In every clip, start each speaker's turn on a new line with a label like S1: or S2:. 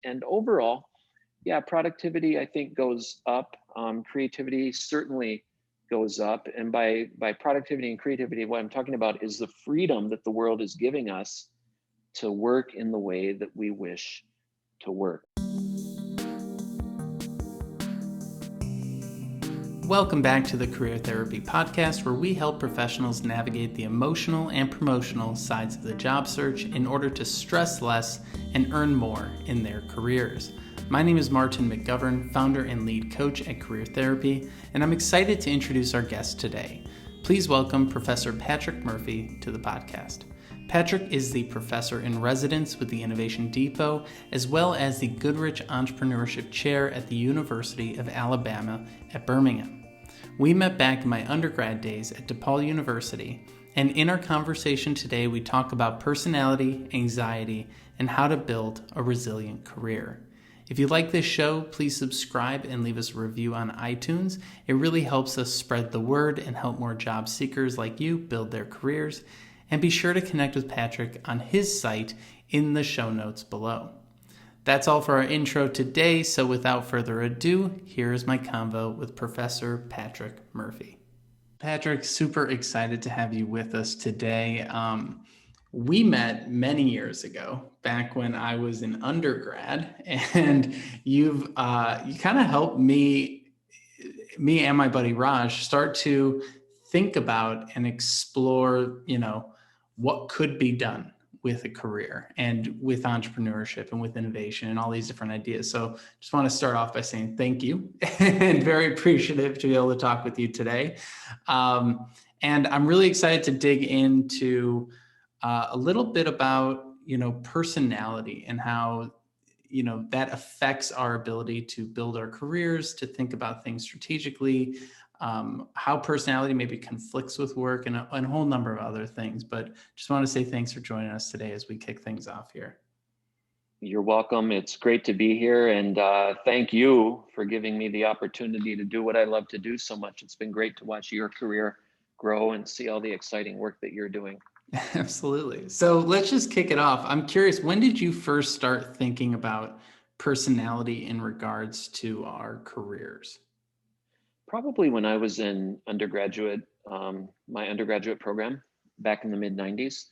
S1: And overall, yeah, productivity I think goes up. Creativity certainly goes up. And by productivity and creativity, what I'm talking about is the freedom that the world is giving us to work in the way that we wish to work.
S2: Welcome back to the Career Therapy Podcast, where we help professionals navigate the emotional and promotional sides of the job search in order to stress less and earn more in their careers. My name is Martin McGovern, founder and lead coach at Career Therapy, and I'm excited to introduce our guest today. Please welcome Professor Patrick Murphy to the podcast. Patrick is the professor in residence with the Innovation Depot, as well as the Goodrich Entrepreneurship Chair at the University of Alabama at Birmingham. We met back in my undergrad days at DePaul University, and in our conversation today, we talk about personality, anxiety, and how to build a resilient career. If you like this show, please subscribe and leave us a review on iTunes. It really helps us spread the word and help more job seekers like you build their careers. And be sure to connect with Patrick on his site in the show notes below. That's all for our intro today, so without further ado, here is my convo with Professor Patrick Murphy. Patrick, super excited to have you with us today. We met many years ago, back when I was in undergrad, and you kind of helped me and my buddy Raj start to think about and explore, what could be done with a career and with entrepreneurship and with innovation and all these different ideas. So just want to start off by saying thank you and very appreciative to be able to talk with you today. And I'm really excited to dig into a little bit about, personality and how, that affects our ability to build our careers, to think about things strategically, how personality maybe conflicts with work, and a whole number of other things. But just want to say thanks for joining us today as we kick things off here.
S1: You're welcome. It's great to be here. And thank you for giving me the opportunity to do what I love to do so much. It's been great to watch your career grow and see all the exciting work that you're doing.
S2: Absolutely. So let's just kick it off. I'm curious, when did you first start thinking about personality in regards to our careers?
S1: Probably when I was in undergraduate, my undergraduate program back in the mid 90s.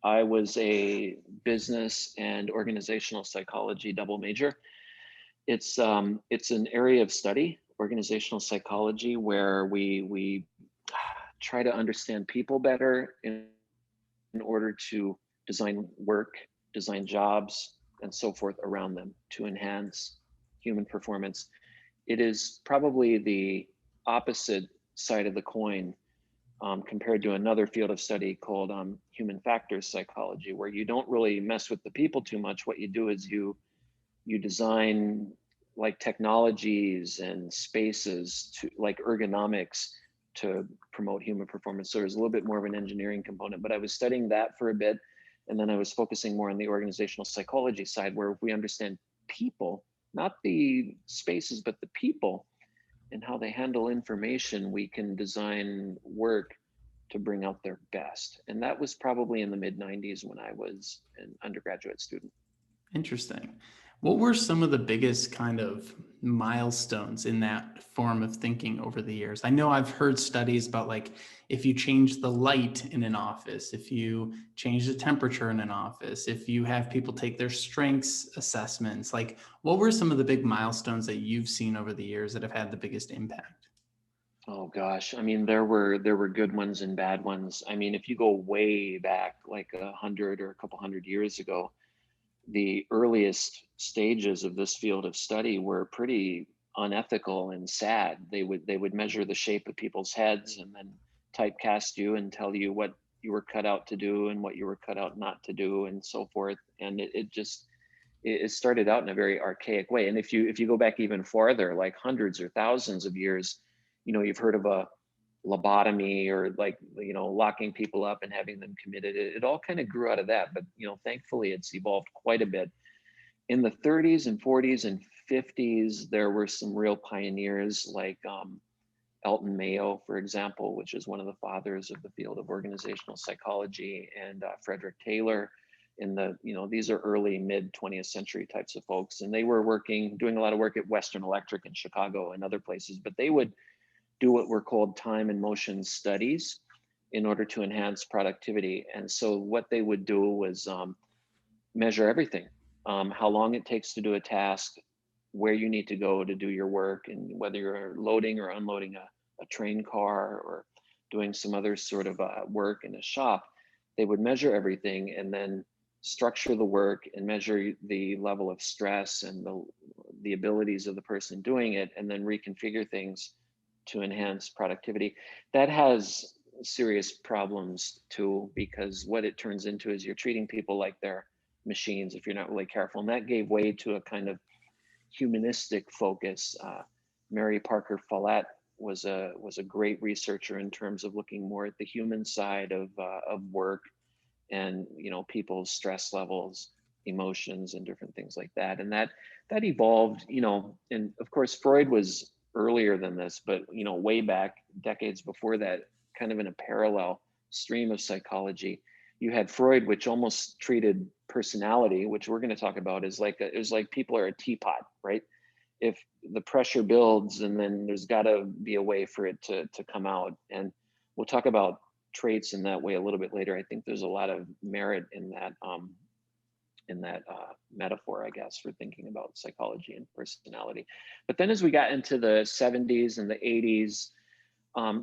S1: I was a business and organizational psychology double major. It's an area of study, organizational psychology, where we try to understand people better in order to design work, design jobs, and so forth around them to enhance human performance. It is probably the opposite side of the coin compared to another field of study called human factors psychology, where you don't really mess with the people too much. What you do is you design like technologies and spaces to like ergonomics to promote human performance. So there's a little bit more of an engineering component, but I was studying that for a bit. And then I was focusing more on the organizational psychology side, where if we understand people, not the spaces, but the people and how they handle information, we can design work to bring out their best. And that was probably in the mid 90s when I was an undergraduate student.
S2: Interesting. What were some of the biggest kind of milestones in that form of thinking over the years? I know I've heard studies about like if you change the light in an office, if you change the temperature in an office, if you have people take their strengths assessments, like what were some of the big milestones that you've seen over the years that have had the biggest impact?
S1: Oh gosh, I mean, there were good ones and bad ones. I mean, if you go way back, like 100 or a couple hundred years ago, the earliest stages of this field of study were pretty unethical and sad. They would measure the shape of people's heads and then typecast you and tell you what you were cut out to do and what you were cut out not to do and so forth. And it started out in a very archaic way. And if you go back even farther, like hundreds or thousands of years, you've heard of a lobotomy or like locking people up and having them committed. It all kind of grew out of that, but thankfully it's evolved quite a bit. In the 30s and 40s and 50s, there were some real pioneers like Elton Mayo, for example, which is one of the fathers of the field of organizational psychology, and Frederick Taylor, in the, these are early mid 20th century types of folks. And they were doing a lot of work at Western Electric in Chicago and other places, but they would do what were called time and motion studies in order to enhance productivity. And so what they would do was measure everything, how long it takes to do a task, where you need to go to do your work, and whether you're loading or unloading a train car or doing some other sort of work in a shop. They would measure everything and then structure the work and measure the level of stress and the abilities of the person doing it, and then reconfigure things to enhance productivity. That has serious problems too, because what it turns into is you're treating people like they're machines if you're not really careful. And that gave way to a kind of humanistic focus. Mary Parker Follett was a great researcher in terms of looking more at the human side of work, and people's stress levels, emotions, and different things like that. And that evolved, and of course Freud was earlier than this, but way back decades before that, kind of in a parallel stream of psychology, you had Freud, which almost treated personality, which we're going to talk about, as like it was like people are a teapot, right? If the pressure builds, and then there's got to be a way for it to come out. And we'll talk about traits in that way a little bit later. I think there's a lot of merit in that metaphor, I guess, for thinking about psychology and personality. But then as we got into the 70s and the 80s,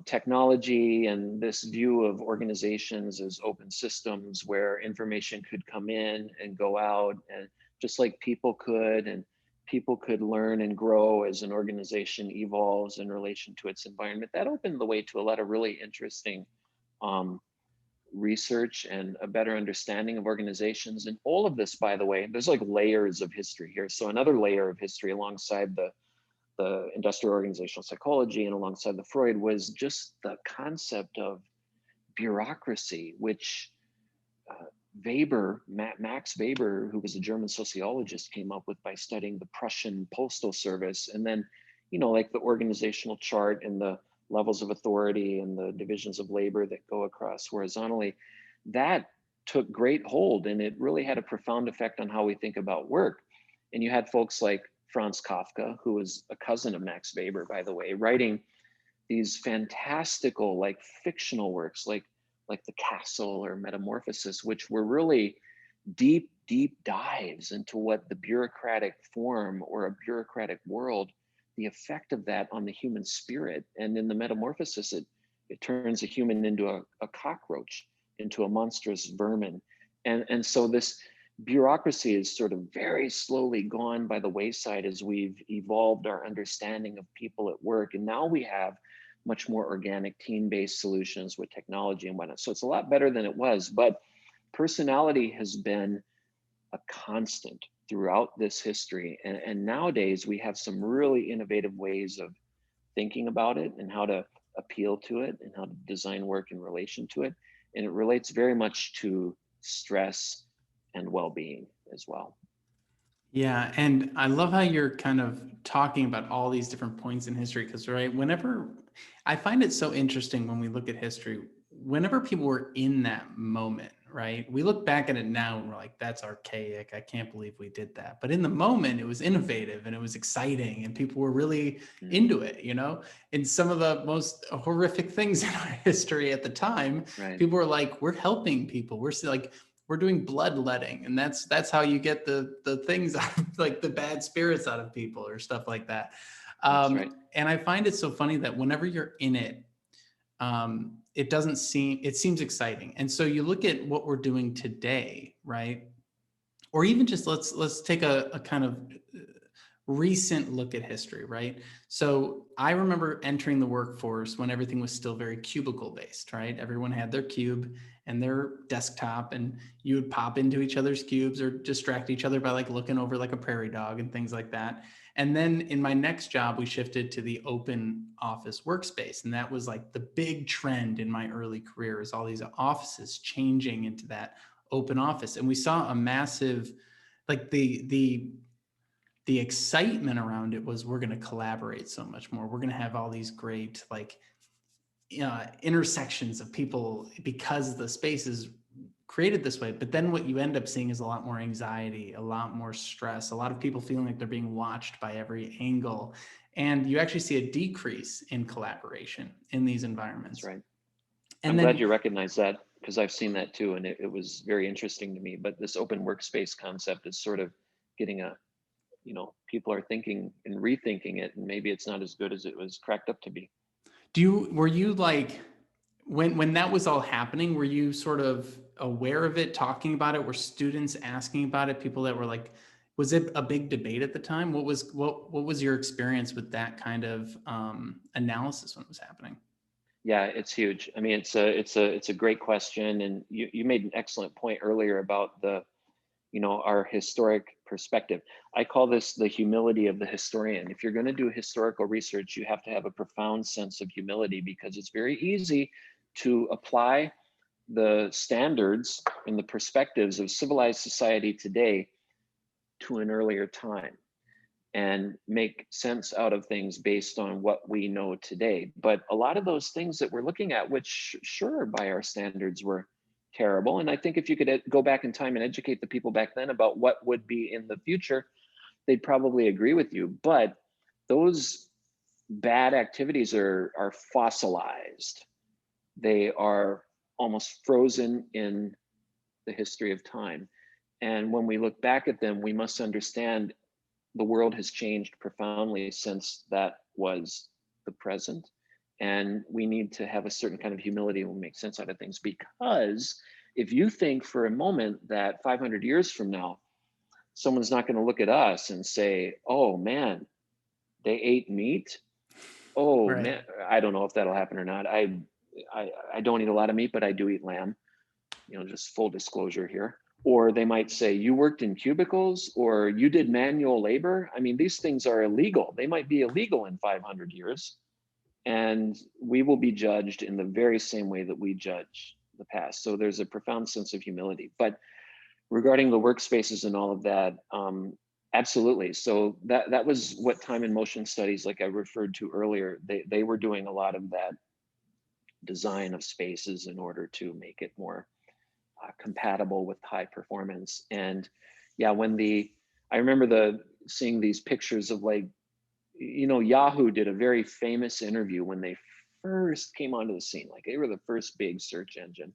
S1: technology and this view of organizations as open systems where information could come in and go out, and just like people could learn and grow as an organization evolves in relation to its environment. That opened the way to a lot of really interesting research and a better understanding of organizations. And all of this, by the way, there's like layers of history here. So another layer of history alongside the industrial organizational psychology and alongside the Freud was just the concept of bureaucracy, which Max Weber, who was a German sociologist, came up with by studying the Prussian postal service. And then, like the organizational chart and the levels of authority and the divisions of labor that go across horizontally, that took great hold, and it really had a profound effect on how we think about work. And you had folks like Franz Kafka, who was a cousin of Max Weber, by the way, writing these fantastical, like fictional works, like The Castle or Metamorphosis, which were really deep dives into what the bureaucratic form or a bureaucratic world, the effect of that on the human spirit. And in the Metamorphosis, it turns a human into a cockroach, into a monstrous vermin. And so this bureaucracy is sort of very slowly gone by the wayside as we've evolved our understanding of people at work. And now we have much more organic team-based solutions with technology and whatnot. So it's a lot better than it was, but personality has been a constant throughout this history. And nowadays we have some really innovative ways of thinking about it and how to appeal to it and how to design work in relation to it. And it relates very much to stress and well-being as well.
S2: Yeah, and I love how you're kind of talking about all these different points in history, because whenever I find it so interesting when we look at history, whenever people were in that moment, right? We look back at it now and we're like, that's archaic. I can't believe we did that. But in the moment, it was innovative and it was exciting and people were really into it, And some of the most horrific things in our history at the time,
S1: right.
S2: People were like, we're helping people. We're doing bloodletting, and that's how you get the things out of, like the bad spirits out of people or stuff like that.
S1: That's right.
S2: And I find it so funny that whenever you're in it, it seems exciting. And so you look at what we're doing today, right? Or even just let's take a kind of recent look at history, right? So I remember entering the workforce when everything was still very cubicle based, right? Everyone had their cube and their desktop, and you would pop into each other's cubes or distract each other by like looking over like a prairie dog and things like that. And then in my next job, we shifted to the open office workspace. And that was like the big trend in my early career, is all these offices changing into that open office. And we saw a massive, like the excitement around it was, we're going to collaborate so much more. We're going to have all these great like intersections of people because the space is created this way. But then what you end up seeing is a lot more anxiety, a lot more stress, a lot of people feeling like they're being watched by every angle. And you actually see a decrease in collaboration in these
S1: That's
S2: environments.
S1: right.
S2: And
S1: I'm glad
S2: then,
S1: you recognize that, because I've seen that too, and it was very interesting to me. But this open workspace concept is sort of getting people are thinking and rethinking it, and maybe it's not as good as it was cracked up to be.
S2: were you like, when that was all happening, were you sort of aware of it, talking about it? Were students asking about it? People that were like, was it a big debate at the time? What was your experience with that kind of analysis when it was happening?
S1: Yeah, it's huge. I mean, it's a great question, and you made an excellent point earlier about our historic perspective. I call this the humility of the historian. If you're going to do historical research, you have to have a profound sense of humility, because it's very easy to apply the standards and the perspectives of civilized society today to an earlier time and make sense out of things based on what we know today. But a lot of those things that we're looking at, which sure by our standards were terrible. And I think if you could go back in time and educate the people back then about what would be in the future, they'd probably agree with you. But those bad activities are fossilized. They are almost frozen in the history of time. And when we look back at them, we must understand the world has changed profoundly since that was the present. And we need to have a certain kind of humility when we make sense out of things. Because if you think for a moment that 500 years from now, someone's not going to look at us and say, oh man, they ate meat. Oh
S2: Right.
S1: man, I don't know if that'll happen or not. I don't eat a lot of meat, but I do eat lamb, just full disclosure here. Or they might say, you worked in cubicles or you did manual labor. I mean, these things are illegal. They might be illegal in 500 years. And we will be judged in the very same way that we judge the past. So there's a profound sense of humility. But regarding the workspaces and all of that, absolutely. So that was what time and motion studies, like I referred to earlier, they were doing a lot of that design of spaces in order to make it more compatible with high performance. And yeah, I remember seeing these pictures of Yahoo did a very famous interview when they first came onto the scene. Like they were the first big search engine.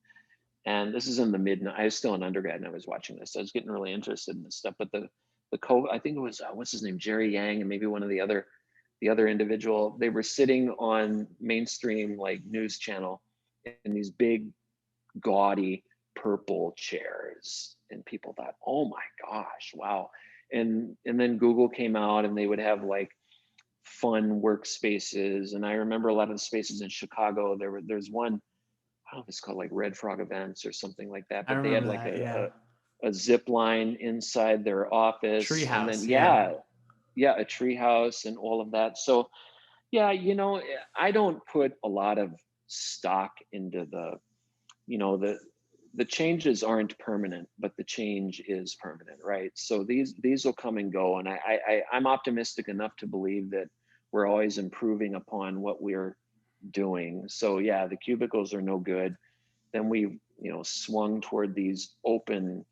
S1: And this is in I was still an undergrad and I was watching this. I was getting really interested in this stuff. But I think it was, what's his name? Jerry Yang and maybe one of the other individual, they were sitting on mainstream like news channel in these big gaudy purple chairs, and people thought, oh my gosh, wow. And then Google came out and they would have like fun workspaces. And I remember a lot of the spaces in Chicago, there's one, I don't know if it's called like Red Frog Events or something like that,
S2: I
S1: but they had
S2: remember
S1: like
S2: that. Yeah.
S1: a zip line inside their office, and then
S2: Treehouse. Yeah.
S1: a tree house and all of that. So yeah, I don't put a lot of stock into the changes aren't permanent, but the change is permanent, right? So these will come and go, and I'm optimistic enough to believe that we're always improving upon what we're doing. So yeah, the cubicles are no good. Then we swung toward these open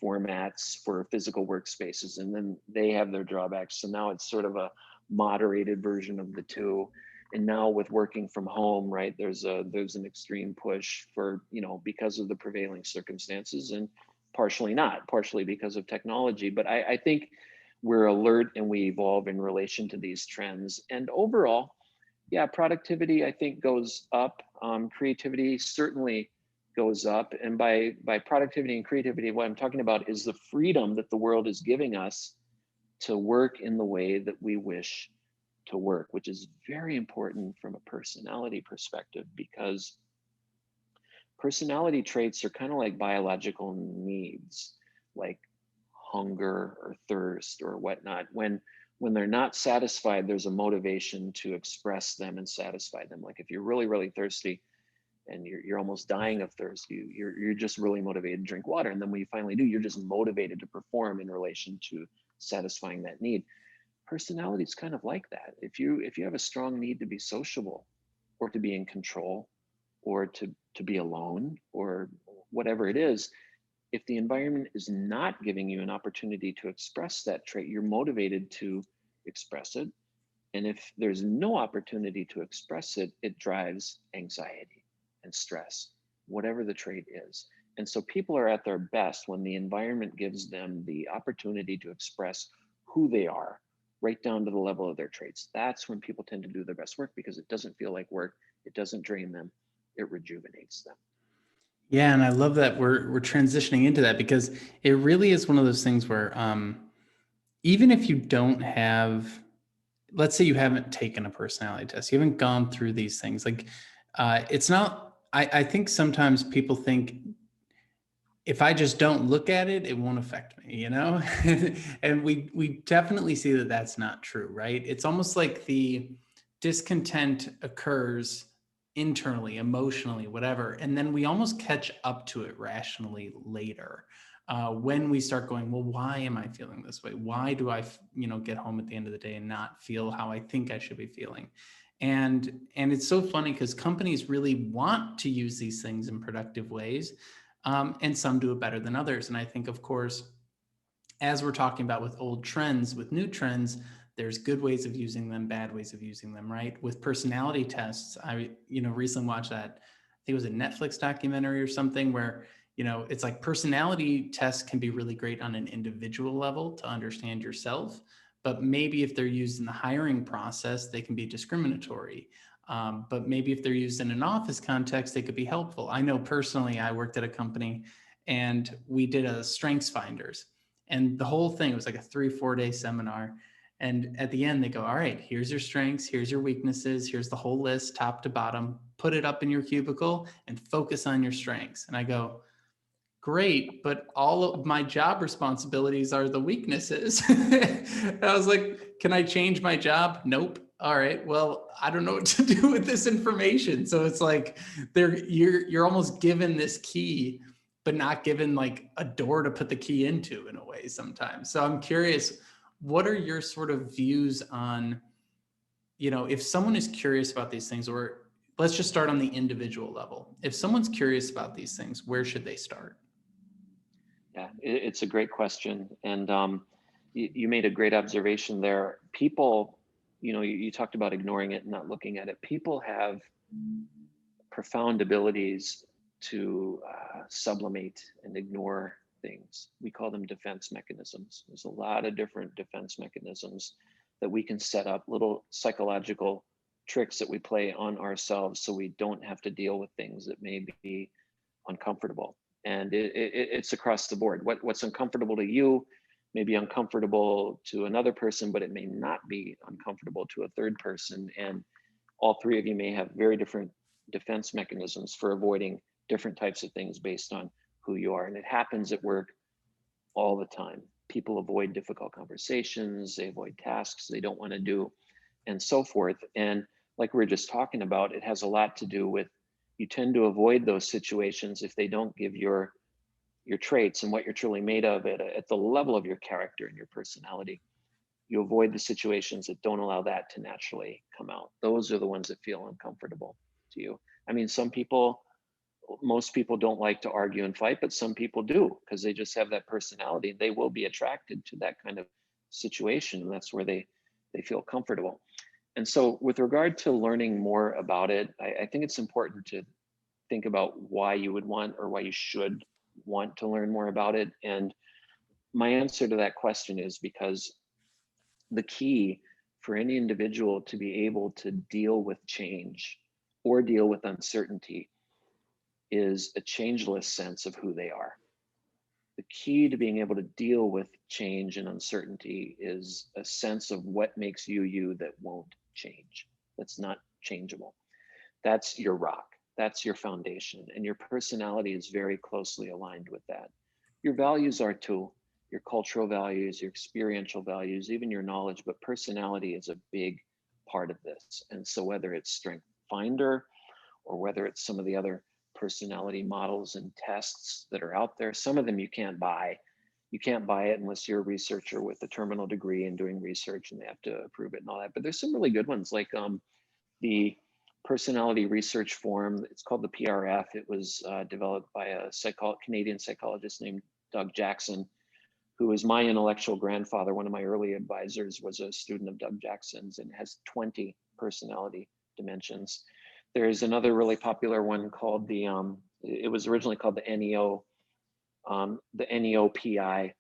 S1: formats for physical workspaces, and then they have their drawbacks. So now it's sort of a moderated version of the two. And now with working from home, right, there's an extreme push for, because of the prevailing circumstances, and partially because of technology. But I think we're alert and we evolve in relation to these trends. And overall, yeah, productivity I think goes up. Creativity certainly goes up. And by productivity and creativity, what I'm talking about is the freedom that the world is giving us to work in the way that we wish to work, which is very important from a personality perspective, because personality traits are kind of like biological needs, like hunger or thirst or whatnot. When they're not satisfied, there's a motivation to express them and satisfy them. Like if you're really, really thirsty and you're almost dying of thirst, you're just really motivated to drink water. And then when you finally do, you're just motivated to perform in relation to satisfying that need. Personality is kind of like that. If you have a strong need to be sociable or to be in control or to be alone or whatever it is, if the environment is not giving you an opportunity to express that trait, you're motivated to express it. And if there's no opportunity to express it, it drives anxiety and stress, whatever the trait is. And so people are at their best when the environment gives them the opportunity to express who they are, right down to the level of their traits. That's when people tend to do their best work, because it doesn't feel like work, it doesn't drain them, it rejuvenates them.
S2: Yeah, and I love that we're transitioning into that, because it really is one of those things where even if you don't have, let's say you haven't taken a personality test, you haven't gone through these things, like it's not, I think sometimes people think if I just don't look at it, it won't affect me, you know? And we definitely see that that's not true, right? It's almost like the discontent occurs internally, emotionally, whatever, and then we almost catch up to it rationally later. When we start going, well, why am I feeling this way? Why do I, get home at the end of the day and not feel how I think I should be feeling? And it's so funny because companies really want to use these things in productive ways, and some do it better than others. And I think, of course, as we're talking about with old trends, with new trends, there's good ways of using them, bad ways of using them, right? With personality tests, I recently watched that, I think it was a Netflix documentary or something, where it's like personality tests can be really great on an individual level to understand yourself, but maybe if they're used in the hiring process, they can be discriminatory. But maybe if they're used in an office context, they could be helpful. I know personally, I worked at a company and we did a strengths finders, and the whole thing was like a 3-4 day seminar. And at the end, they go, all right, here's your strengths, here's your weaknesses, here's the whole list, top to bottom, put it up in your cubicle and focus on your strengths. And I go, great, but all of my job responsibilities are the weaknesses. I was like, can I change my job? Nope. All right, well, I don't know what to do with this information. So it's like you're almost given this key, but not given like a door to put the key into, in a way sometimes. So I'm curious, what are your sort of views on, if someone is curious about these things, or let's just start on the individual level. If someone's curious about these things, where should they start?
S1: Yeah, it's a great question. And you made a great observation there. People, you talked about ignoring it and not looking at it. People have profound abilities to sublimate and ignore things. We call them defense mechanisms. There's a lot of different defense mechanisms that we can set up, little psychological tricks that we play on ourselves so we don't have to deal with things that may be uncomfortable. And it's across the board. What's uncomfortable to you may be uncomfortable to another person, but it may not be uncomfortable to a third person. And all three of you may have very different defense mechanisms for avoiding different types of things based on who you are. And it happens at work all the time. People avoid difficult conversations, they avoid tasks they don't want to do, and so forth. And like we were just talking about, it has a lot to do with, you tend to avoid those situations if they don't give your traits and what you're truly made of at the level of your character and your personality. You avoid the situations that don't allow that to naturally come out. Those are the ones that feel uncomfortable to you. I mean, most people don't like to argue and fight, but some people do, because they just have that personality. They will be attracted to that kind of situation, and that's where they feel comfortable. And so with regard to learning more about it, I think it's important to think about why you would want, or why you should want to learn more about it. And my answer to that question is because the key for any individual to be able to deal with change or deal with uncertainty is a changeless sense of who they are. The key to being able to deal with change and uncertainty is a sense of what makes you you that won't change, that's not changeable. That's your rock, that's your foundation, and your personality is very closely aligned with that. Your values are too, your cultural values, your experiential values, even your knowledge, but personality is a big part of this. And so whether it's Strength Finder or whether it's some of the other personality models and tests that are out there, some of them you can't buy. You can't buy it unless you're a researcher with a terminal degree and doing research, and they have to approve it and all that. But there's some really good ones, like the personality research form. It's called the PRF. It was developed by a Canadian psychologist named Doug Jackson, who is my intellectual grandfather. One of my early advisors was a student of Doug Jackson's, and has 20 personality dimensions. There's another really popular one called it was originally called the NEO, the NEOPI,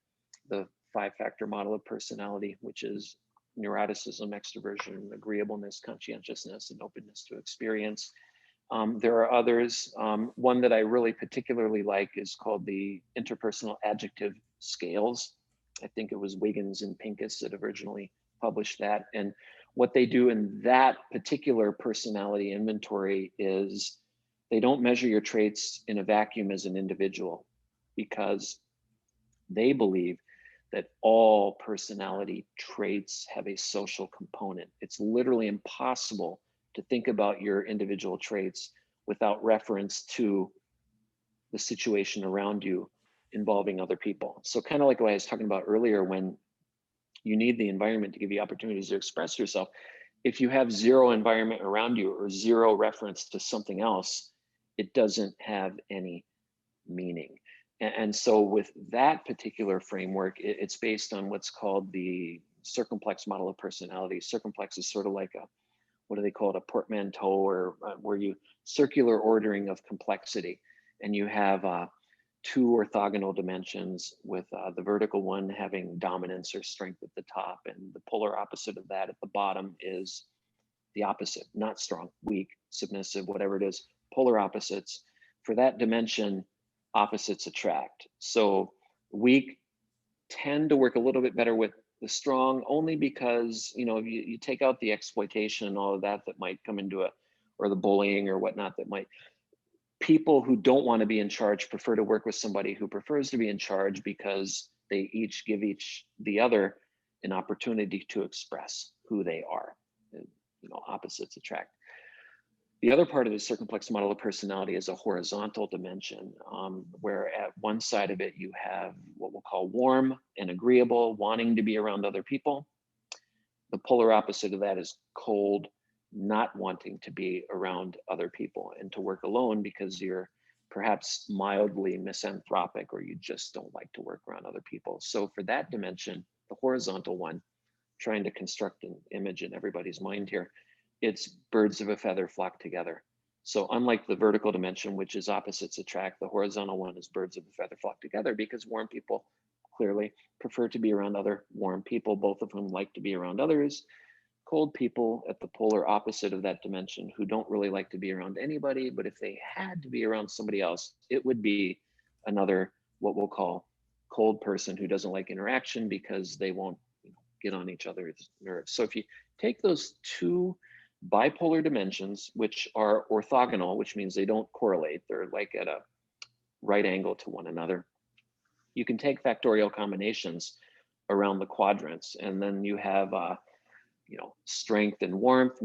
S1: the 5-factor model of personality, which is neuroticism, extroversion, agreeableness, conscientiousness, and openness to experience. There are others. One that I really particularly like is called the interpersonal adjective scales. I think it was Wiggins and Pincus that originally published that. And what they do in that particular personality inventory is they don't measure your traits in a vacuum as an individual, because they believe that all personality traits have a social component. It's literally impossible to think about your individual traits without reference to the situation around you involving other people. So kind of like what I was talking about earlier, when you need the environment to give you opportunities to express yourself, if you have zero environment around you or zero reference to something else, it doesn't have any meaning. And so with that particular framework, it's based on what's called the circumplex model of personality. Circumplex is sort of like what do they call it, a portmanteau, or where you circular ordering of complexity. And you have 2 orthogonal dimensions, with the vertical one having dominance or strength at the top, and the polar opposite of that at the bottom is the opposite, not strong, weak, submissive, whatever it is, polar opposites. For that dimension, opposites attract. So weak tend to work a little bit better with the strong, only because, you take out the exploitation and all of that might come into or the bullying or whatnot that might. People who don't want to be in charge prefer to work with somebody who prefers to be in charge, because they each give the other an opportunity to express who they are. Opposites attract. The other part of the circumplex model of personality is a horizontal dimension, where at one side of it you have what we'll call warm and agreeable, wanting to be around other people. The polar opposite of that is cold, not wanting to be around other people and to work alone, because you're perhaps mildly misanthropic, or you just don't like to work around other people. So for that dimension, the horizontal one, trying to construct an image in everybody's mind here, it's birds of a feather flock together. So unlike the vertical dimension, which is opposites attract, the horizontal one is birds of a feather flock together, because warm people clearly prefer to be around other warm people, both of whom like to be around others. Cold people at the polar opposite of that dimension, who don't really like to be around anybody, but if they had to be around somebody else, it would be another, what we'll call cold person, who doesn't like interaction because they won't get on each other's nerves. So if you take those 2 bipolar dimensions, which are orthogonal, which means they don't correlate, they're like at a right angle to one another, you can take factorial combinations around the quadrants, and then you have strength and warmth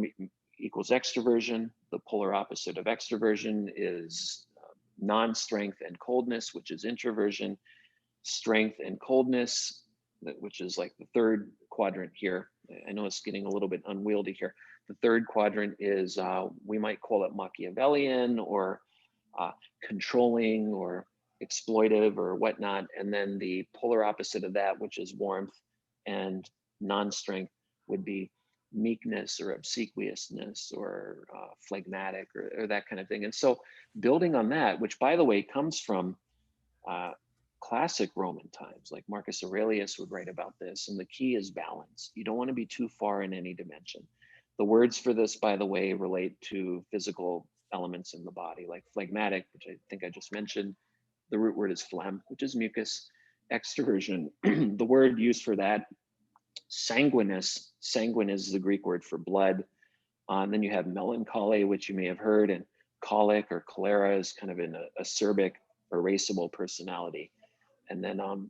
S1: equals extroversion. The polar opposite of extroversion is non-strength and coldness, which is introversion. Strength and coldness, which is like the third quadrant here. I know it's getting a little bit unwieldy here. The third quadrant is, we might call it Machiavellian, or controlling, or exploitive, or whatnot. And then the polar opposite of that, which is warmth and non-strength, would be meekness, or obsequiousness, or phlegmatic, or that kind of thing. And so building on that, which by the way comes from classic Roman times, like Marcus Aurelius would write about this, and the key is balance. You don't want to be too far in any dimension. The words for this, by the way, relate to physical elements in the body, like phlegmatic, which I think I just mentioned. The root word is phlegm, which is mucus. Extroversion, the word used for that, sanguineous. Sanguine is the Greek word for blood. And then you have melancholy, which you may have heard, and colic or cholera is kind of an acerbic, irascible personality. And then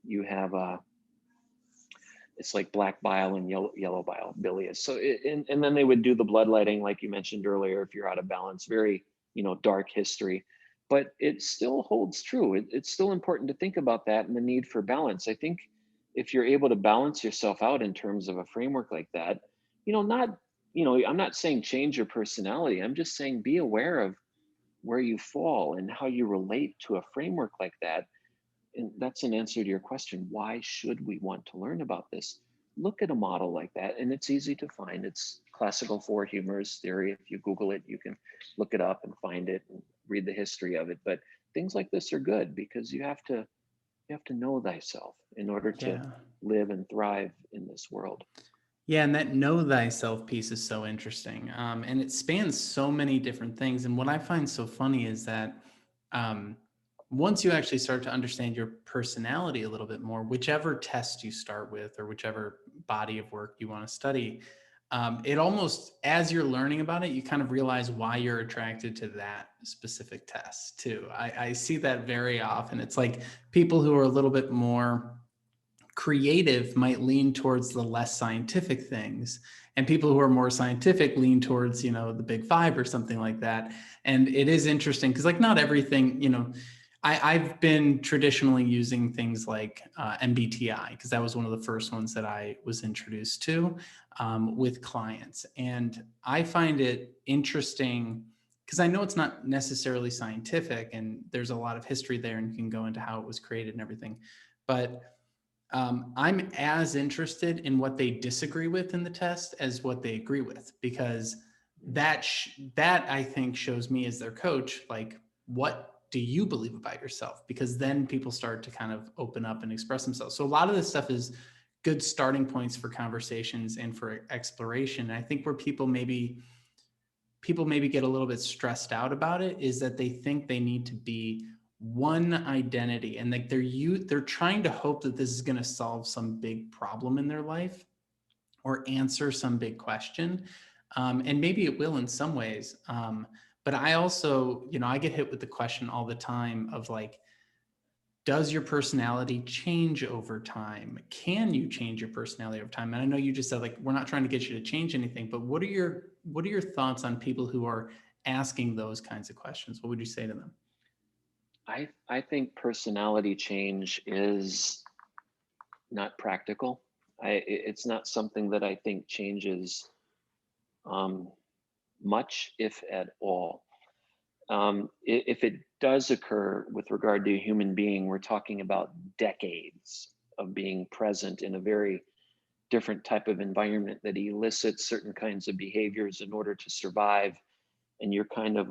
S1: you have it's like black bile and yellow bile, bilious. So and then they would do the bloodletting, like you mentioned earlier, if you're out of balance. Very dark history, but it still holds true. It's still important to think about that and the need for balance. I think if you're able to balance yourself out in terms of a framework like that, not I'm not saying change your personality. I'm just saying be aware of where you fall and how you relate to a framework like that. And that's an answer to your question. Why should we want to learn about this? Look at a model like that, and it's easy to find. It's classical four humors theory. If you Google it, you can look it up and find it and read the history of it. But things like this are good because you have to know thyself in order to
S2: Yeah.
S1: live and thrive in this world.
S2: Yeah, and that know thyself piece is so interesting. And it spans so many different things. And what I find so funny is that um, once you actually start to understand your personality a little bit more, whichever test you start with or whichever body of work you want to study, it almost, as you're learning about it, you kind of realize why you're attracted to that specific test too. I see that very often. It's like people who are a little bit more creative might lean towards the less scientific things, and people who are more scientific lean towards the big five or something like that. And it is interesting because like not everything, I've been traditionally using things like MBTI because that was one of the first ones that I was introduced to with clients. And I find it interesting because I know it's not necessarily scientific and there's a lot of history there and you can go into how it was created and everything. But I'm as interested in what they disagree with in the test as what they agree with, because that I think shows me as their coach, like, what do you believe about yourself? Because then people start to kind of open up and express themselves. So a lot of this stuff is good starting points for conversations and for exploration. And I think where people maybe get a little bit stressed out about it is that they think they need to be one identity, and like they're trying to hope that this is going to solve some big problem in their life or answer some big question, and maybe it will in some ways, but I also I get hit with the question all the time of like, does your personality change over time? Can you change your personality over time? And I know you just said like we're not trying to get you to change anything, but what are your thoughts on people who are asking those kinds of questions? What would you say to them?
S1: I think personality change is not practical. It's not something that I think changes um, much, if at all. If it does occur with regard to a human being, we're talking about decades of being present in a very different type of environment that elicits certain kinds of behaviors in order to survive. And you're kind of,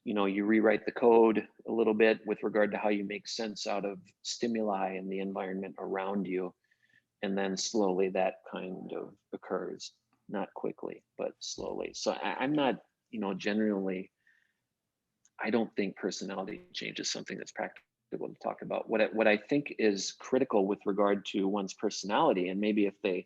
S1: you rewrite the code a little bit with regard to how you make sense out of stimuli in the environment around you. And then slowly that kind of occurs, not quickly, but slowly. So I'm not, generally, I don't think personality change is something that's practical to talk about. What I think is critical with regard to one's personality, and maybe if they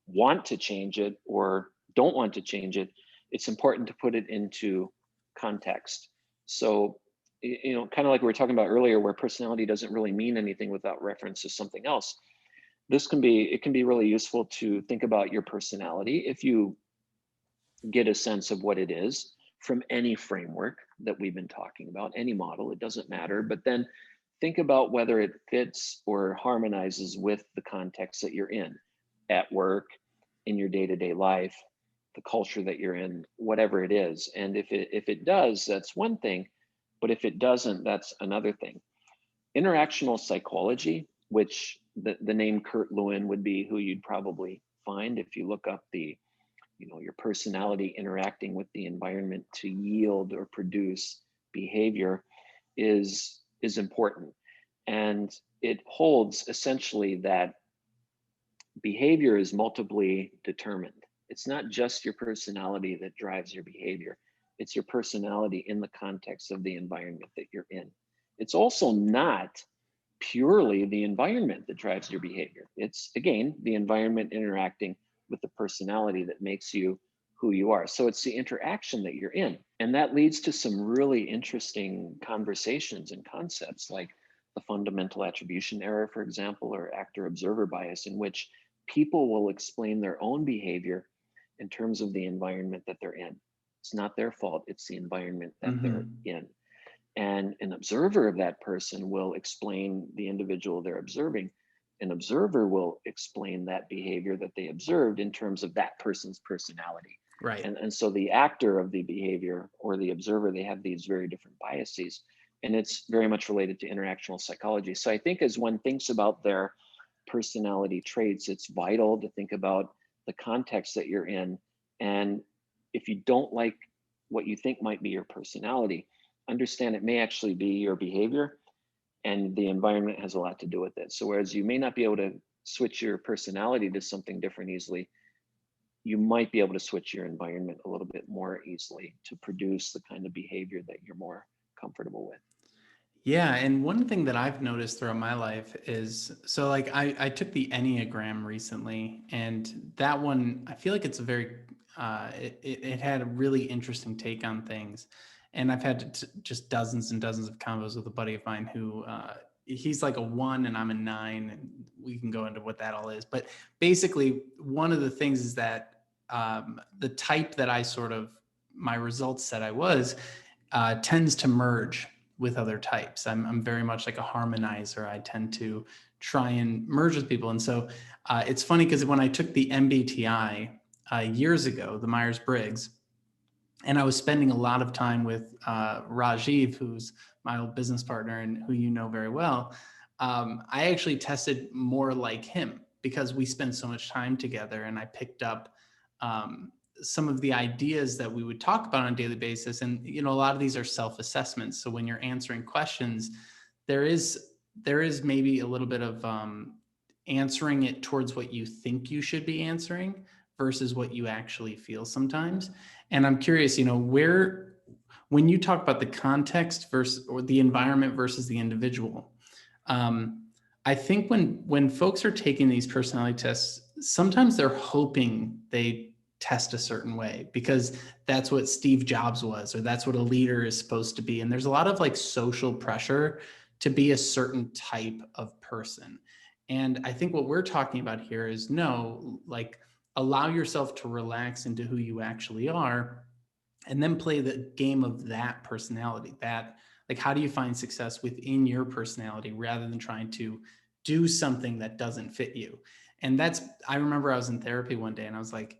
S1: want to change it or don't want to change it, it's important to put it into context. So, kind of like we were talking about earlier, where personality doesn't really mean anything without reference to something else. It can be really useful to think about your personality if you get a sense of what it is from any framework that we've been talking about, any model, it doesn't matter. But then think about whether it fits or harmonizes with the context that you're in at work, in your day-to-day life, the culture that you're in, whatever it is. And if it does, that's one thing. But if it doesn't, that's another thing. Interactional psychology, which the name Kurt Lewin would be who you'd probably find if you look up your personality interacting with the environment to yield or produce behavior, is important. And it holds essentially that behavior is multiply determined. It's not just your personality that drives your behavior, it's your personality in the context of the environment that you're in. It's also not purely the environment that drives your behavior. It's, again, the environment interacting with the personality that makes you who you are. So it's the interaction that you're in. And that leads to some really interesting conversations and concepts like the fundamental attribution error, for example, or actor observer bias, in which people will explain their own behavior in terms of the environment that they're in. It's not their fault, it's the environment that they're
S2: Mm-hmm.
S1: in. And an observer of that person will explain the individual they're observing An observer will explain that behavior that they observed in terms of that person's personality.
S2: Right.
S1: And so the actor of the behavior or the observer, they have these very different biases. And it's very much related to interactional psychology. So I think as one thinks about their personality traits, it's vital to think about the context that you're in. And if you don't like what you think might be your personality, understand it may actually be your behavior, and the environment has a lot to do with it. So whereas you may not be able to switch your personality to something different easily, you might be able to switch your environment a little bit more easily to produce the kind of behavior that you're more comfortable with.
S2: Yeah, and one thing that I've noticed throughout my life is, so like I took the Enneagram recently, and that one, I feel like it's a very, it had a really interesting take on things. And I've had just dozens and dozens of combos with a buddy of mine who, he's like a 1 and I'm a 9, and we can go into what that all is. But basically, one of the things is that the type that I sort of, my results said I was, tends to merge with other types. I'm very much like a harmonizer. I tend to try and merge with people. And so it's funny because when I took the MBTI years ago, the Myers-Briggs, and I was spending a lot of time with Rajiv, who's my old business partner and who you know very well, I actually tested more like him because we spend so much time together, and I picked up some of the ideas that we would talk about on a daily basis. And, you know, a lot of these are self-assessments. So when you're answering questions, there is maybe a little bit of answering it towards what you think you should be answering versus what you actually feel sometimes. And I'm curious, you know, when you talk about the context versus, or the environment versus the individual, I think when folks are taking these personality tests, sometimes they're hoping they test a certain way because that's what Steve Jobs was, or that's what a leader is supposed to be. And there's a lot of like social pressure to be a certain type of person. And I think what we're talking about here is no, like, allow yourself to relax into who you actually are, and then play the game of that personality. That, like, how do you find success within your personality rather than trying to do something that doesn't fit you? And that's, I remember I was in therapy one day and I was like,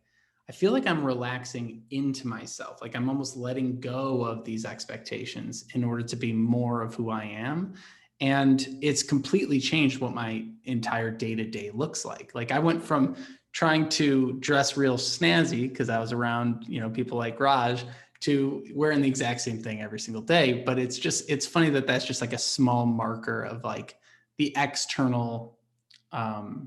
S2: I feel like I'm relaxing into myself. Like I'm almost letting go of these expectations in order to be more of who I am. And it's completely changed what my entire day-to-day looks like. Like I went from trying to dress real snazzy because I was around, you know, people like Raj, to wearing the exact same thing every single day. But it's funny that that's just like a small marker of like the external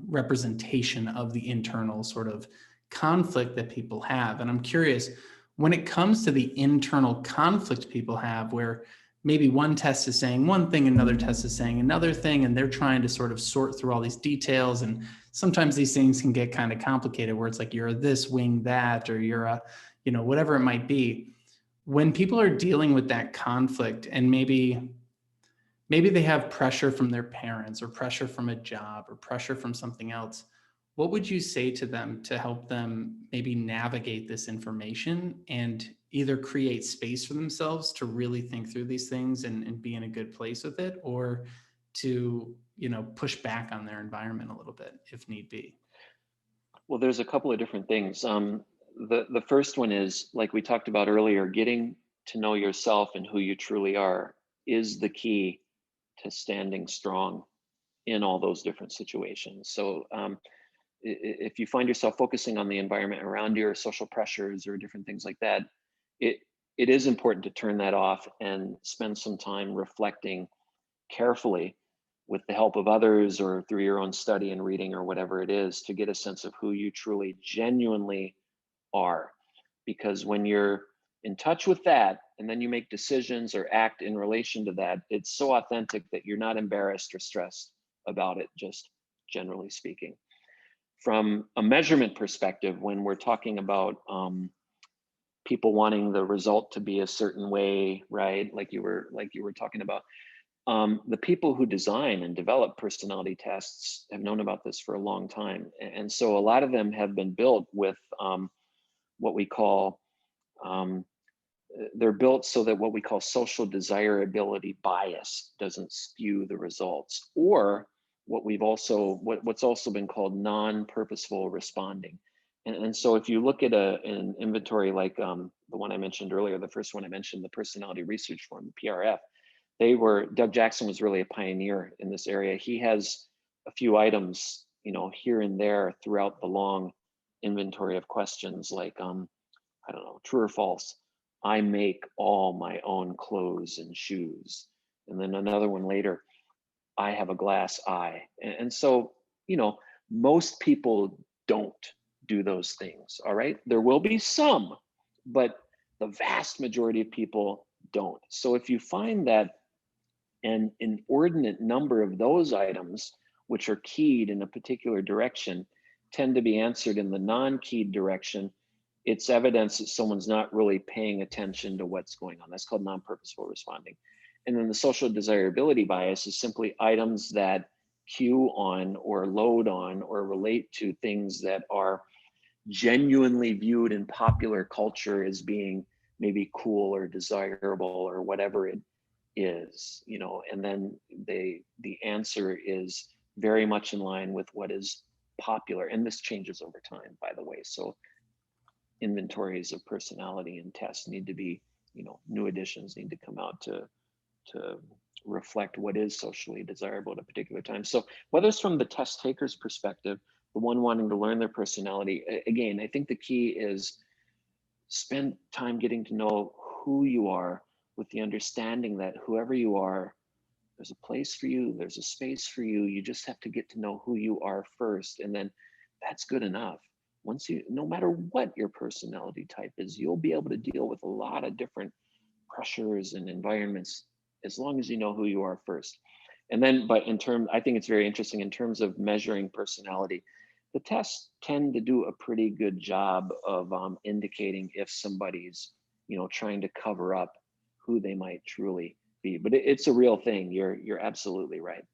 S2: representation of the internal sort of conflict that people have. And I'm curious, when it comes to the internal conflict people have, where maybe one test is saying one thing, another test is saying another thing, and they're trying to sort of sort through all these details. And sometimes these things can get kind of complicated where it's like, you're this wing that, or you're a, you know, whatever it might be. When people are dealing with that conflict, and maybe they have pressure from their parents or pressure from a job or pressure from something else, what would you say to them to help them maybe navigate this information and either create space for themselves to really think through these things and be in a good place with it, or to, you know, push back on their environment a little bit if need be?
S1: Well, there's a couple of different things. The first one is, like we talked about earlier, getting to know yourself and who you truly are is the key to standing strong in all those different situations. So if you find yourself focusing on the environment around you or social pressures or different things like that, it it is important to turn that off and spend some time reflecting carefully with the help of others or through your own study and reading or whatever it is, to get a sense of who you truly genuinely are. Because when you're in touch with that and then you make decisions or act in relation to that, it's so authentic that you're not embarrassed or stressed about it, just generally speaking. From a measurement perspective, when we're talking about people wanting the result to be a certain way, right? Like you were talking about, the people who design and develop personality tests have known about this for a long time, and so a lot of them have been built with what we call um, they're built so that what we call social desirability bias doesn't skew the results, or what's also been called non-purposeful responding. And so if you look at an inventory like the one I mentioned earlier, the first one I mentioned, the Personality Research Forum, the PRF, Doug Jackson was really a pioneer in this area. He has a few items, here and there throughout the long inventory of questions like, I don't know, true or false, I make all my own clothes and shoes. And then another one later, I have a glass eye. And so, most people don't do those things. All right. There will be some, but the vast majority of people don't. So if you find that an inordinate number of those items, which are keyed in a particular direction, tend to be answered in the non-keyed direction, it's evidence that someone's not really paying attention to what's going on. That's called non-purposeful responding. And then the social desirability bias is simply items that cue on or load on or relate to things that are genuinely viewed in popular culture as being maybe cool or desirable or whatever it is, and then the answer is very much in line with what is popular. And this changes over time, by the way. So inventories of personality and tests need to be, new editions need to come out to reflect what is socially desirable at a particular time. So whether it's from the test taker's perspective, the one wanting to learn their personality, again, I think the key is spend time getting to know who you are, with the understanding that whoever you are, there's a place for you, there's a space for you. You just have to get to know who you are first. And then that's good enough. No matter what your personality type is, you'll be able to deal with a lot of different pressures and environments as long as you know who you are first. And then, I think it's very interesting in terms of measuring personality. The tests tend to do a pretty good job of indicating if somebody's, trying to cover up who they might truly be. But it's a real thing. You're absolutely right.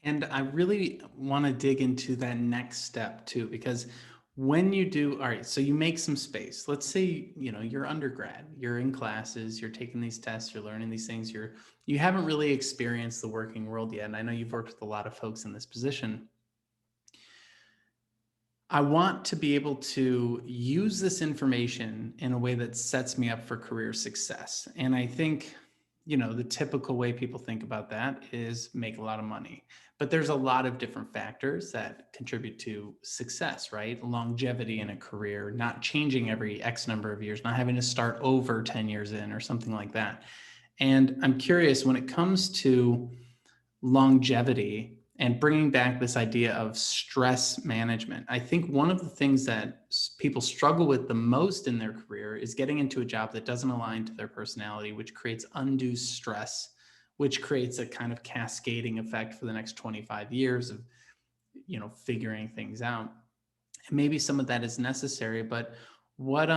S2: And I really want to dig into that next step too, because when you do, all right, so you make some space. Let's say, you're undergrad, you're in classes, you're taking these tests, you're learning these things, you haven't really experienced the working world yet. And I know you've worked with a lot of folks in this position. I want to be able to use this information in a way that sets me up for career success. And I think, the typical way people think about that is make a lot of money. But there's a lot of different factors that contribute to success, right? Longevity in a career, not changing every X number of years, not having to start over 10 years in or something like that. And I'm curious, when it comes to longevity and bringing back this idea of stress management, I think one of the things that people struggle with the most in their career is getting into a job that doesn't align to their personality, which creates undue stress, which creates a kind of cascading effect for the next 25 years of, figuring things out. And maybe some of that is necessary, but what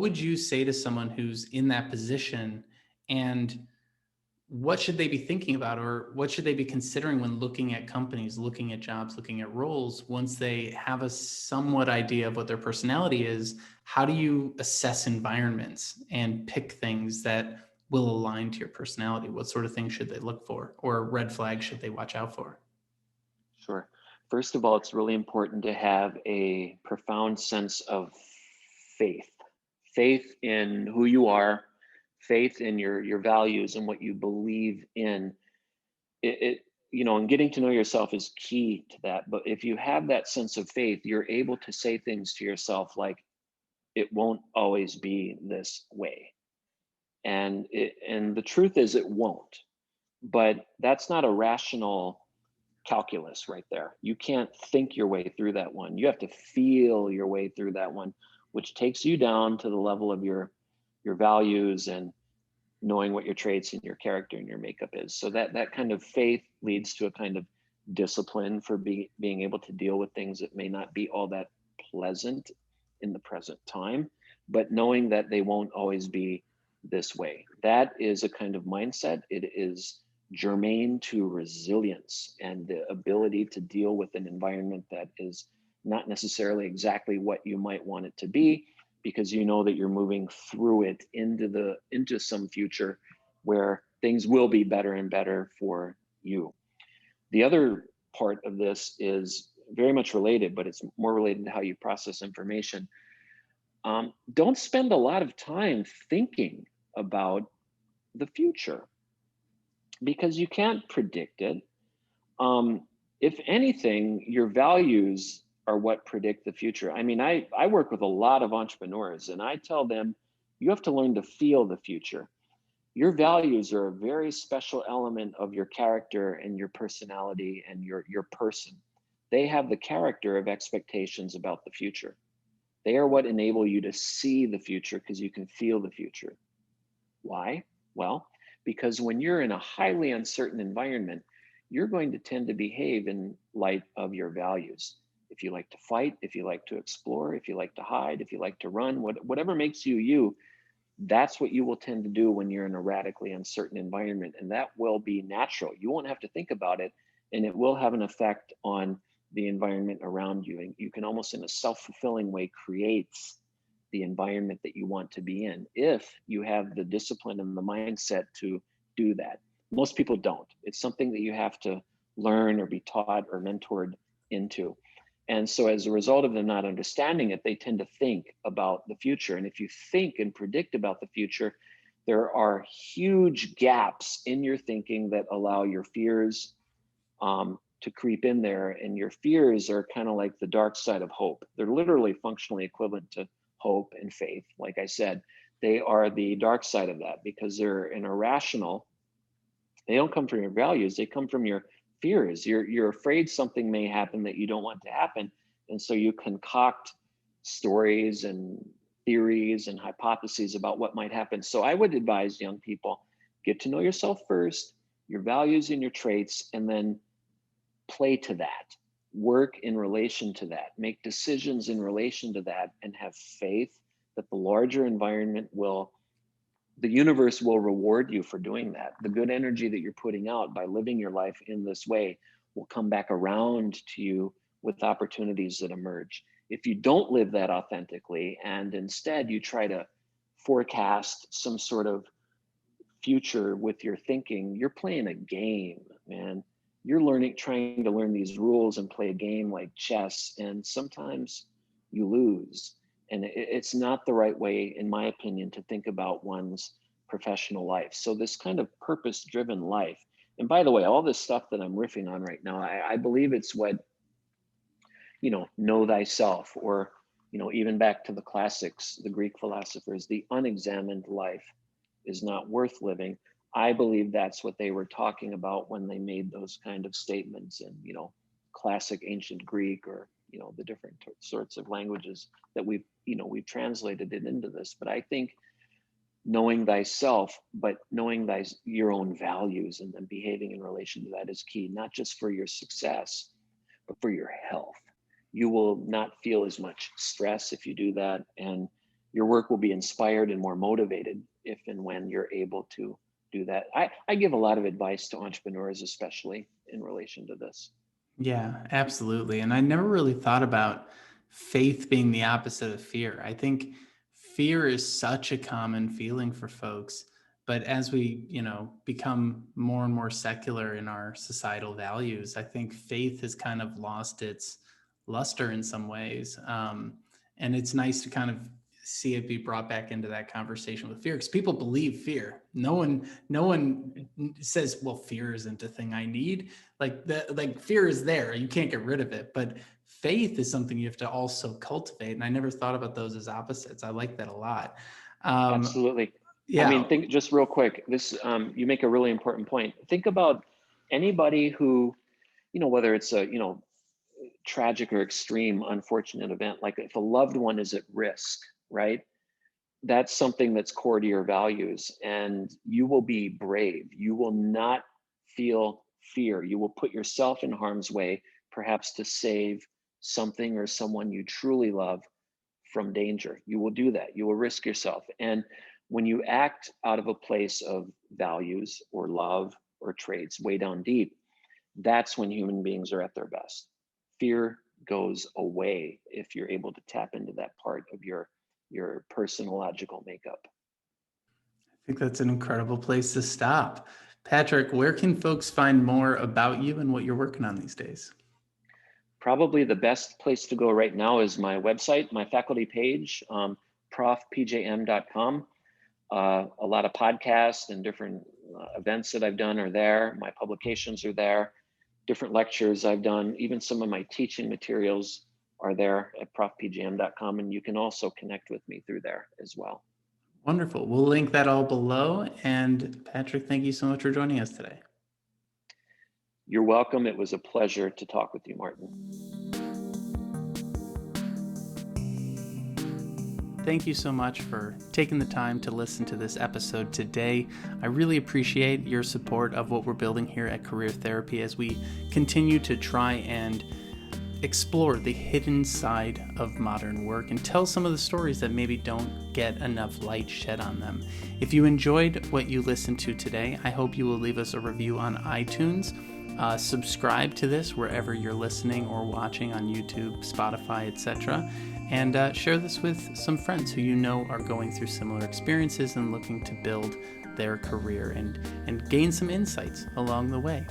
S2: would you say to someone who's in that position, and what should they be thinking about, or what should they be considering when looking at companies, looking at jobs, looking at roles? Once they have a somewhat idea of what their personality is, how do you assess environments and pick things that will align to your personality? What sort of things should they look for, or red flags should they watch out for?
S1: Sure. First of all, it's really important to have a profound sense of faith in who you are, faith in your values and what you believe in. And getting to know yourself is key to that. But if you have that sense of faith, you're able to say things to yourself like, it won't always be this way. And the truth is it won't. But that's not a rational calculus right there. You can't think your way through that one. You have to feel your way through that one, which takes you down to the level of your values and knowing what your traits and your character and your makeup is. So that kind of faith leads to a kind of discipline for being able to deal with things that may not be all that pleasant in the present time, but knowing that they won't always be this way. That is a kind of mindset. It is germane to resilience and the ability to deal with an environment that is not necessarily exactly what you might want it to be, because you know that you're moving through it into some future where things will be better and better for you. The other part of this is very much related, but it's more related to how you process information. Don't spend a lot of time thinking about the future because you can't predict it. Um, if anything, your values are what predict the future. I mean, I work with a lot of entrepreneurs and I tell them, you have to learn to feel the future. Your values are a very special element of your character and your personality and your person. They have the character of expectations about the future. They are what enable you to see the future because you can feel the future. Why? Well, because when you're in a highly uncertain environment, you're going to tend to behave in light of your values. If you like to fight, if you like to explore, if you like to hide, if you like to run, whatever makes you you, that's what you will tend to do when you're in a radically uncertain environment. And that will be natural. You won't have to think about it, and it will have an effect on the environment around you. And you can almost, in a self fulfilling way, create the environment that you want to be in if you have the discipline and the mindset to do that. Most people don't. It's something that you have to learn or be taught or mentored into. And so as a result of them not understanding it, they tend to think about the future. And if you think and predict about the future, there are huge gaps in your thinking that allow your fears to creep in there. And your fears are kind of like the dark side of hope. They're literally functionally equivalent to hope and faith. Like I said, they are the dark side of that because they're an irrational. They don't come from your values, they come from your fears. You're afraid something may happen that you don't want to happen. And so you concoct stories and theories and hypotheses about what might happen. So I would advise young people, get to know yourself first, your values and your traits, and then play to that, work in relation to that, make decisions in relation to that, and have faith that the larger environment will, the universe will reward you for doing that. The good energy that you're putting out by living your life in this way will come back around to you with opportunities that emerge. If you don't live that authentically and instead you try to forecast some sort of future with your thinking, you're playing a game, man. You're trying to learn these rules and play a game like chess, and sometimes you lose. And it's not the right way, in my opinion, to think about one's professional life. So this kind of purpose-driven life, and by the way, all this stuff that I'm riffing on right now, I believe it's what, know thyself, or, even back to the classics, the Greek philosophers, the unexamined life is not worth living. I believe that's what they were talking about when they made those kind of statements in, classic ancient Greek, or, the different sorts of languages that we've translated it into this. But I think knowing thyself, but knowing your own values and then behaving in relation to that is key, not just for your success, but for your health. You will not feel as much stress if you do that, and your work will be inspired and more motivated if and when you're able to do that. I give a lot of advice to entrepreneurs, especially in relation to this.
S2: Yeah, absolutely. And I never really thought about faith being the opposite of fear. I think fear is such a common feeling for folks, but as we, become more and more secular in our societal values, I think faith has kind of lost its luster in some ways. And it's nice to kind of see it be brought back into that conversation with fear, because people believe fear. No one says, well, fear isn't a thing I need. Like fear is there, you can't get rid of it, but faith is something you have to also cultivate. And I never thought about those as opposites. I like that a lot.
S1: Absolutely. I
S2: Yeah.
S1: mean, think just real quick, this, you make a really important point. Think about anybody who, whether it's a, tragic or extreme unfortunate event, like if a loved one is at risk, right? That's something that's core to your values, and you will be brave. You will not feel fear. You will put yourself in harm's way, perhaps to save something or someone you truly love from danger. You will do that. You will risk yourself. And when you act out of a place of values or love or traits way down deep, that's when human beings are at their best. Fear goes away if you're able to tap into that part of your personological makeup.
S2: I think that's an incredible place to stop. Patrick, where can folks find more about you and what you're working on these days?
S1: Probably the best place to go right now is my website, my faculty page, profpjm.com. A lot of podcasts and different events that I've done are there. My publications are there. Different lectures I've done. Even some of my teaching materials are there at profpjm.com. And you can also connect with me through there as well.
S2: Wonderful. We'll link that all below. And Patrick, thank you so much for joining us today.
S1: You're welcome. It was a pleasure to talk with you, Martin.
S2: Thank you so much for taking the time to listen to this episode today. I really appreciate your support of what we're building here at Career Therapy as we continue to try and explore the hidden side of modern work and tell some of the stories that maybe don't get enough light shed on them. If you enjoyed what you listened to today, I hope you will leave us a review on iTunes. Subscribe to this wherever you're listening or watching on YouTube, Spotify, etc. And share this with some friends who you know are going through similar experiences and looking to build their career and gain some insights along the way.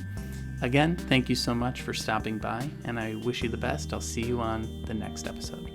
S2: Again, thank you so much for stopping by, and I wish you the best. I'll see you on the next episode.